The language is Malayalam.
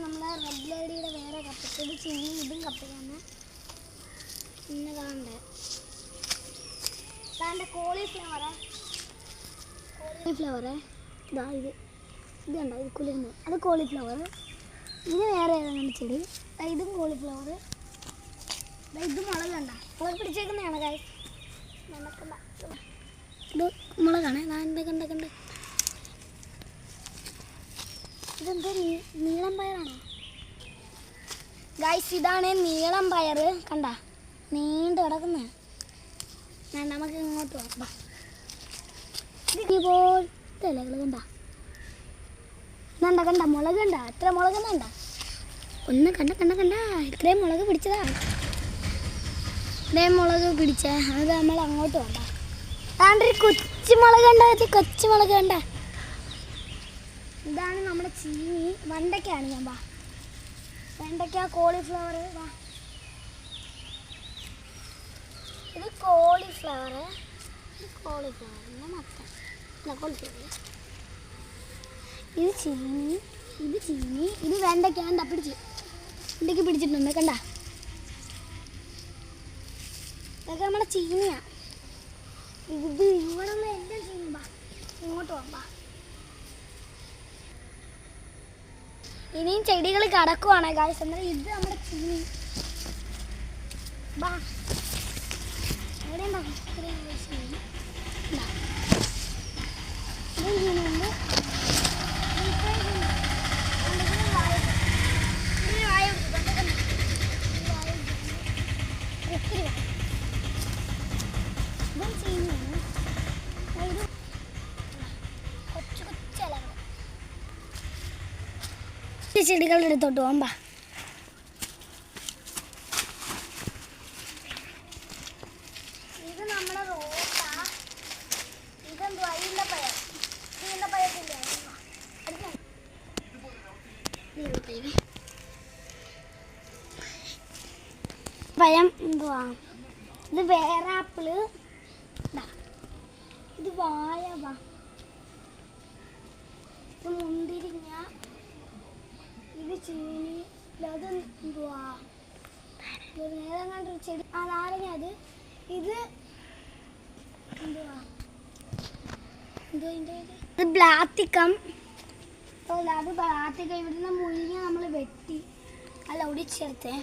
നമ്മളെ റെഡ് ലേഡിയുടെ വേറെ കപ്പ ഇത് ചീനി ഇതും കപ്പയാണ് ഇന്ന് കാണണ്ടേ. കോളിഫ്ലവറേ ഇതാ ഇത് കണ്ടോ, ഇത് കുലിരുന്ന് അത് കോളിഫ്ലവർ. ഇത് വേറെ ഏതാണ് ചെടി, ഇതും കോളിഫ്ലവർ. ഇത് മുളക് കണ്ട, മുളക് പിടിച്ചേക്കുന്നതാണ് കാര്യം. ഇത് മുളകാണ്. കണ്ട ഇതെന്താ നീളം പയറാണോ ഗൈസ്? ഇതാണ് നീളം പയർ. കണ്ട നീണ്ടു കിടക്കുന്നത്. നമുക്ക് ഇങ്ങോട്ട് പോകാം. ഇതുപോലത്തെ ഇലകൾ കണ്ട മുളക് കണ്ട, എത്ര മുളക് കണ്ട. ഒന്ന് കണ്ട ഇത്രയും മുളക് പിടിച്ചതാ. ഇത്രയും മുളക് പിടിച്ച അത് നമ്മൾ അങ്ങോട്ട് വേണ്ട. അതാണ്ടൊരു കൊച്ചുമുളക് കണ്ട, കൊച്ചുമുളക് കണ്ട. ഇതാണ് നമ്മുടെ ചീനി. വെണ്ടയ്ക്കാണ് ഞാൻ വെണ്ടയ്ക്ക, കോളിഫ്ലവർ. ഇത് കോളിഫ്ലവർ മൊത്തം കോളിഫ്ലവർ. ഇത് ചീനി, ഇത് വെണ്ടയ്ക്ക. കണ്ട വെണ്ടയ്ക്ക് പിടിച്ചിട്ടുണ്ട് കണ്ട. ഇതൊക്കെ നമ്മുടെ ചീനിയാ. ഇത് ഇവിടെ നിന്ന് എല്ലാം ചീനി. ഇങ്ങോട്ട് പോകാം. ഇനിയും ചെടികൾ കടക്കുവാണ് ഗായ്സ്. എന്നാൽ ഇത് നമ്മുടെ ചീനി. എവിടെ ചെടികളുടെ അടുത്തോട്ട് പോകാം. ഇത് നമ്മുടെ റോസാ. ഇതെന്തുവാ? പഴം എന്തുവാ? ഇത് വേറാപ്പിള്. ഇത് വാഴ. ഇത് മുന്തിരിങ്ങ. ഇത് ചീനി. അത് എന്തുവാ? നേരം കണ്ടൊരു ചെടി. നാരങ്ങ. ഇത് എന്തുവാ? ഇത് ബ്ലാത്തിക്കം. അത് ബ്ലാത്തിക്കം. ഇവിടുന്ന് മുരിങ്ങ നമ്മൾ വെട്ടി ഒടിച്ചെടുത്തേ.